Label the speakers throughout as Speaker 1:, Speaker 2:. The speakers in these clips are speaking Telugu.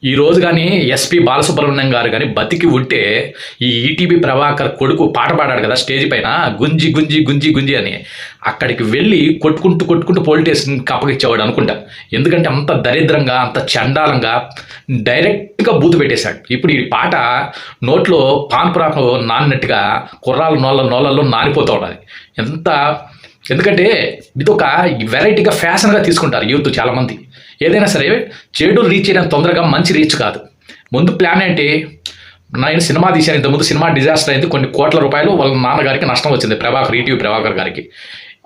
Speaker 1: ఈ రోజు కానీ ఎస్పి బాలసుబ్రహ్మణ్యం గారు కానీ బతికి ఉంటే ఈ ఈటీవీ ప్రభాకర్ కొడుకు పాట పాడాడు కదా స్టేజ్ పైన గుంజి గుంజి గుంజి గుంజి అని అక్కడికి వెళ్ళి కొట్టుకుంటూ కొట్టుకుంటూ పోలీస్ స్టేషన్కి అప్పగిచ్చేవాడు అనుకుంటా. ఎందుకంటే అంత దరిద్రంగా అంత చండాలంగా డైరెక్ట్గా బూతు పెట్టేశాడు. ఇప్పుడు ఈ పాట నోట్లో పాన్పురాకు నాన్నట్టుగా కుర్రాలు నోళ్ళల్లో నానిపోతూ ఉన్నది. ఎందుకంటే ఇదొక వెరైటీగా ఫ్యాషన్గా తీసుకుంటారు యూత్ చాలామంది. ఏదైనా సరే చెడు రీచ్ అయిన తొందరగా మంచి రీచ్ కాదు. ముందు ప్లాన్ ఏంటి, నేను సినిమా తీశాను, ఇంతకుముందు సినిమా డిజాస్టర్ అయింది, కొన్ని కోట్ల రూపాయలు వాళ్ళ నాన్నగారికి నష్టం వచ్చింది, ఈటీవీ ప్రభాకర్ గారికి.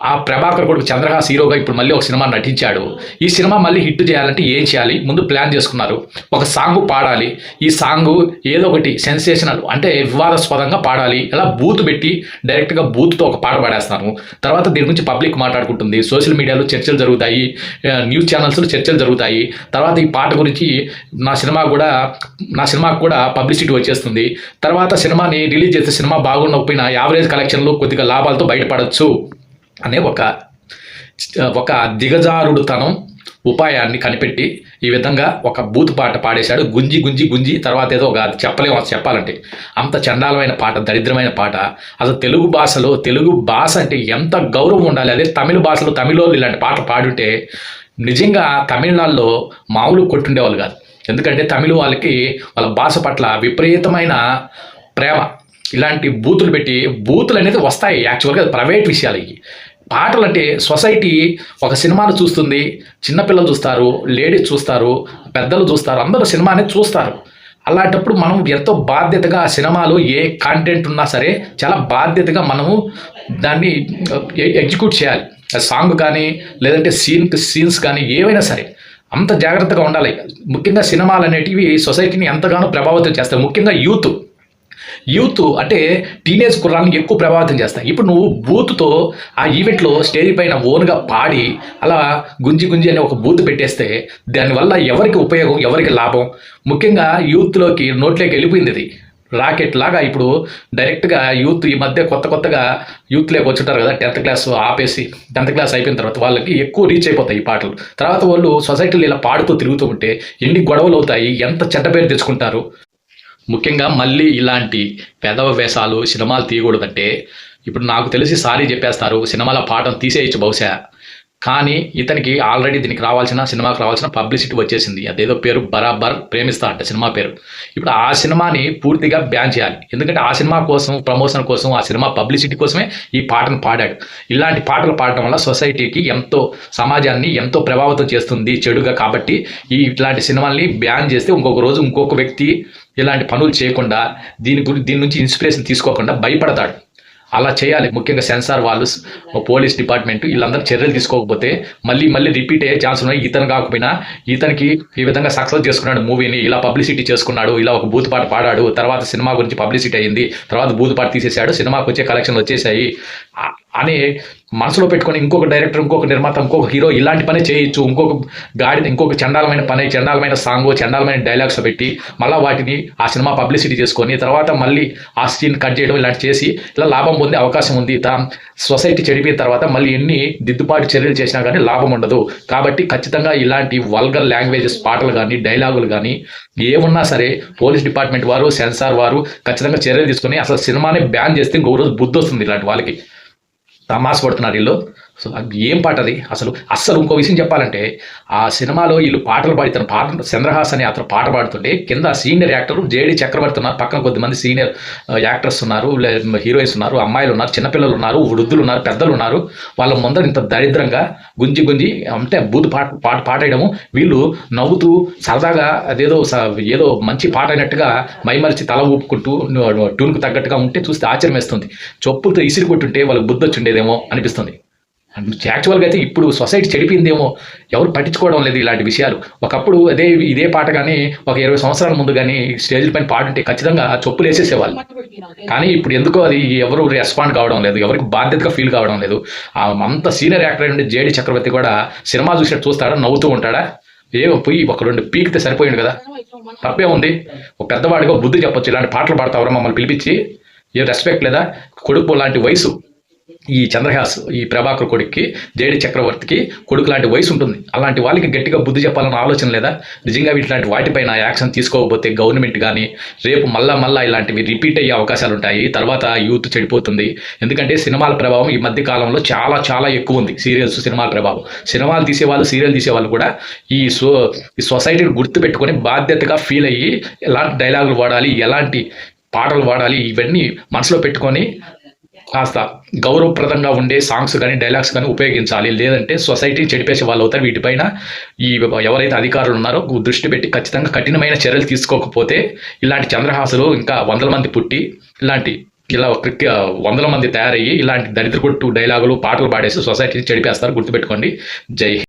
Speaker 1: ఆ ప్రభాకర్ కొడుకు చంద్రహాస్ హీరోగా ఇప్పుడు మళ్ళీ ఒక సినిమా నటించాడు. ఈ సినిమా మళ్ళీ హిట్ చేయాలంటే ఏం చేయాలి, ముందు ప్లాన్ చేసుకున్నారు. ఒక సాంగ్ పాడాలి, ఈ సాంగ్ ఏదో ఒకటి సెన్సేషనల్ అంటే వివాదాస్పదంగా పాడాలి. ఇలా బూత్ పెట్టి డైరెక్ట్గా బూత్తో ఒక పాట పాడేస్తాను. తర్వాత దీని గురించి పబ్లిక్ మాట్లాడుకుంటుంది, సోషల్ మీడియాలో చర్చలు జరుగుతాయి, న్యూస్ ఛానల్స్లో చర్చలు జరుగుతాయి. తర్వాత ఈ పాట గురించి నా సినిమాకు కూడా పబ్లిసిటీ వచ్చేస్తుంది. తర్వాత సినిమాని రిలీజ్ చేస్తే సినిమా బాగుండకపోయినా యావరేజ్ కలెక్షన్లు కొద్దిగా లాభాలతో బయటపడవచ్చు అనే ఒక దిగజారుడుతనం ఉపాయాన్ని కనిపెట్టి ఈ విధంగా ఒక బూత్ పాట పాడేశాడు. గుంజి గుంజి గుంజి తర్వాత ఏదో ఒక చెప్పాలంటే అంత చండాలమైన పాట, దరిద్రమైన పాట. అసలు తెలుగు భాష అంటే ఎంత గౌరవం ఉండాలి. అదే తమిళ భాషలో తమిళోళ్ళు ఇలాంటి పాటలు పాడుంటే నిజంగా తమిళనాడులో మామూలు కొట్టుండేవాళ్ళు కాదు. ఎందుకంటే తమిళ వాళ్ళకి వాళ్ళ భాష పట్ల విపరీతమైన ప్రేమ. ఇలాంటి బూతులు అనేది వస్తాయి. యాక్చువల్గా ప్రైవేట్ విషయాలు. ఇవి పాటలు అంటే సొసైటీ ఒక సినిమాను చూస్తుంది, చిన్నపిల్లలు చూస్తారు, లేడీస్ చూస్తారు, పెద్దలు చూస్తారు, అందరూ సినిమా అనేది చూస్తారు. అలాంటప్పుడు మనం ఎంతో బాధ్యతగా ఆ సినిమాలో ఏ కంటెంట్ ఉన్నా సరే చాలా బాధ్యతగా మనము దాన్ని ఎగ్జిక్యూట్ చేయాలి. సాంగ్ కానీ లేదంటే సీన్స్ కానీ ఏవైనా సరే అంత జాగ్రత్తగా ఉండాలి. ముఖ్యంగా సినిమాలు అనేటివి సొసైటీని ఎంతగానో ప్రభావితం చేస్తాయి. ముఖ్యంగా యూత్ అంటే టీనేజ్ కుర్రాన్ని ఎక్కువ ప్రభావితం చేస్తాయి. ఇప్పుడు నువ్వు బూత్తో ఆ ఈవెంట్లో స్టేజ్ పైన ఓన్గా పాడి అలా గుంజి గుంజి అనే ఒక బూత్ పెట్టేస్తే దానివల్ల ఎవరికి ఉపయోగం, ఎవరికి లాభం? ముఖ్యంగా నోట్లోకి వెళ్ళిపోయింది ఇది రాకెట్ లాగా. ఇప్పుడు డైరెక్ట్గా యూత్ ఈ మధ్య కొత్తగా యూత్లోకి వచ్చుంటారు కదా, 10th క్లాస్ ఆపేసి 10th క్లాస్ అయిపోయిన తర్వాత వాళ్ళకి ఎక్కువ రీచ్ అయిపోతాయి ఈ పాటలు. తర్వాత వాళ్ళు సొసైటీలో ఇలా పాడుతూ తిరుగుతూ ఉంటే ఎన్ని గొడవలు అవుతాయి, ఎంత చెడ్డ పేరు తెచ్చుకుంటారు. ముఖ్యంగా మళ్ళీ ఇలాంటి పెదవ వేషాలు సినిమాలు తీయకూడదంటే ఇప్పుడు నాకు తెలిసి సారీ చెప్పేస్తారు, సినిమాల పాటను తీసేయచ్చు బహుశా. కానీ ఇతనికి ఆల్రెడీ సినిమాకు రావాల్సిన పబ్లిసిటీ వచ్చేసింది. అదేదో పేరు బరాబర్ ప్రేమిస్తా అంటే సినిమా పేరు. ఇప్పుడు ఆ సినిమాని పూర్తిగా బ్యాన్ చేయాలి. ఎందుకంటే ఆ సినిమా కోసం, ప్రమోషన్ కోసం, ఆ సినిమా పబ్లిసిటీ కోసమే ఈ పాటను పాడాడు. ఇలాంటి పాటలు పాడటం వల్ల సొసైటీకి సమాజాన్ని ఎంతో ప్రభావితం చేస్తుంది చెడుగా. కాబట్టి ఇట్లాంటి సినిమాల్ని బ్యాన్ చేస్తే ఇంకొక వ్యక్తి ఇలాంటి పనులు చేయకుండా దీని నుంచి ఇన్స్పిరేషన్ తీసుకోకుండా భయపడతాడు. అలా చేయాలి. ముఖ్యంగా సెన్సార్ వాళ్ళు, పోలీస్ డిపార్ట్మెంట్ వీళ్ళందరూ చర్యలు తీసుకోకపోతే మళ్ళీ రిపీట్ అయ్యే ఛాన్స్ ఉన్నాయి. ఇతను కాకపోయినా ఇతనికి ఈ విధంగా సక్సెస్ చేసుకున్నాడు మూవీని, ఇలా పబ్లిసిటీ చేసుకున్నాడు, ఇలా ఒక బూత్ పాట పాడాడు, తర్వాత సినిమా గురించి పబ్లిసిటీ అయింది, తర్వాత బూత్ పాట తీసేశాడు, సినిమాకి వచ్చే కలెక్షన్లు వచ్చేసాయి అని మనసులో పెట్టుకొని ఇంకొక డైరెక్టర్, ఇంకొక నిర్మాత, ఇంకొక హీరో ఇలాంటి పని చేయొచ్చు. ఇంకొక చండాలమైన పని, చండాలమైన సాంగ్, చండాలమైన డైలాగ్స్ పెట్టి మళ్ళీ వాటిని ఆ సినిమా పబ్లిసిటీ చేసుకొని తర్వాత మళ్ళీ ఆ సీన్ కట్ చేయడం ఇలాంటి చేసి ఇలా లాభం పొందే అవకాశం ఉంది. సొసైటీ చెడిపోయిన తర్వాత మళ్ళీ ఎన్ని దిద్దుబాటు చర్యలు చేసినా కానీ లాభం ఉండదు. కాబట్టి ఖచ్చితంగా ఇలాంటి వల్గర్ లాంగ్వేజెస్ పాటలు కానీ డైలాగులు కానీ ఏమున్నా సరే పోలీస్ డిపార్ట్మెంట్ వారు, సెన్సార్ వారు ఖచ్చితంగా చర్యలు తీసుకొని అసలు సినిమాని బ్యాన్ చేస్తే ఇంకొక రోజు బుద్ధి వస్తుంది ఇలాంటి వాళ్ళకి. తమాస పడుతున్నారు వీళ్ళు. సో ఏం పాట అది అస్సలు ఇంకో విషయం చెప్పాలంటే ఆ సినిమాలో వీళ్ళు పాటలు పాడుతారు. చంద్రహాస్ అని అతను పాట పాడుతుంటే కింద సీనియర్ యాక్టర్ జేడి చక్రవర్తి ఉన్నారు, పక్కన కొద్దిమంది సీనియర్ యాక్టర్స్ ఉన్నారు, హీరోయిన్స్ ఉన్నారు, అమ్మాయిలు ఉన్నారు, చిన్నపిల్లలు ఉన్నారు, వృద్ధులు ఉన్నారు, పెద్దలు ఉన్నారు. వాళ్ళ ముందర ఇంత దరిద్రంగా గుంజి అంటే బూత్ పాట పాడేయడము, వీళ్ళు నవ్వుతూ సరదాగా ఏదో మంచి పాట అయినట్టుగా మైమరిచి తల ఊపుకుంటూ ట్యూన్కు తగ్గట్టుగా ఉంటే చూస్తే ఆశ్చర్యం వేస్తుంది. చెప్పులతో ఇసిరి కొట్టుంటే వాళ్ళకి బుద్ధి వచ్చిండేదేమో అనిపిస్తుంది. యాక్చువల్గా అయితే ఇప్పుడు సొసైటీ చెడిపోయిందేమో, ఎవరు పట్టించుకోవడం లేదు ఇలాంటి విషయాలు. ఒకప్పుడు ఇదే పాట కానీ ఒక 20 సంవత్సరాల ముందు కానీ స్టేజ్ల పైన పాడుంటే ఖచ్చితంగా చెప్పులు వేసేసేవాళ్ళు. కానీ ఇప్పుడు ఎందుకో అది ఎవరు రెస్పాండ్ కావడం లేదు, ఎవరికి బాధ్యతగా ఫీల్ కావడం లేదు. అంత సీనియర్ యాక్టర్ నుండి జేడి చక్రవర్తి కూడా సినిమా చూసినట్టు చూస్తాడా, నవ్వుతూ ఉంటాడా? పోయి ఒక 2 పీకితే సరిపోయింది కదా, తప్పే ఉంది. ఒక పెద్దవాడిగా బుద్ధి చెప్పొచ్చు. ఇలాంటి పాటలు పాడతావరా మమ్మల్ని పిలిపించి, ఏ రెస్పెక్ట్ లేదా? కొడుకు లాంటి వయసు ఈ చంద్రహాస్ ఈ ప్రభాకర్ కొడుక్కి జేడి చక్రవర్తికి కొడుకు లాంటి వయసు ఉంటుంది. అలాంటి వాళ్ళకి గట్టిగా బుద్ధి చెప్పాలన్న ఆలోచన లేదా? నిజంగా ఇట్లాంటి వాటిపైన యాక్షన్ తీసుకోకపోతే గవర్నమెంట్ కానీ రేపు మళ్ళా ఇలాంటివి రిపీట్ అయ్యే అవకాశాలు ఉంటాయి. తర్వాత యూత్ చెడిపోతుంది. ఎందుకంటే సినిమాల ప్రభావం ఈ మధ్య కాలంలో చాలా చాలా ఎక్కువ ఉంది. సీరియల్స్ సినిమాల ప్రభావం, సినిమాలు తీసేవాళ్ళు సీరియల్ తీసేవాళ్ళు కూడా ఈ సొసైటీని గుర్తు పెట్టుకొని బాధ్యతగా ఫీల్ అయ్యి ఎలాంటి డైలాగులు వాడాలి, ఎలాంటి పాటలు వాడాలి, ఇవన్నీ మనసులో పెట్టుకొని కాస్త గౌరవప్రదంగా ఉండే సాంగ్స్ కానీ డైలాగ్స్ కానీ ఉపయోగించాలి. లేదంటే సొసైటీ చెడిపేసే వాళ్ళు అవుతారు. వీటిపైన ఈ ఎవరైతే అధికారులు ఉన్నారో దృష్టి పెట్టి ఖచ్చితంగా కఠినమైన చర్యలు తీసుకోకపోతే ఇలాంటి చంద్రహాసులు ఇంకా 100 మంది పుట్టి ఇలా 100 మంది తయారయ్యి ఇలాంటి దరిద్ర కొట్టు డైలాగులు పాటలు పాడేసి సొసైటీని చెడిపేస్తారు. గుర్తుపెట్టుకోండి. జై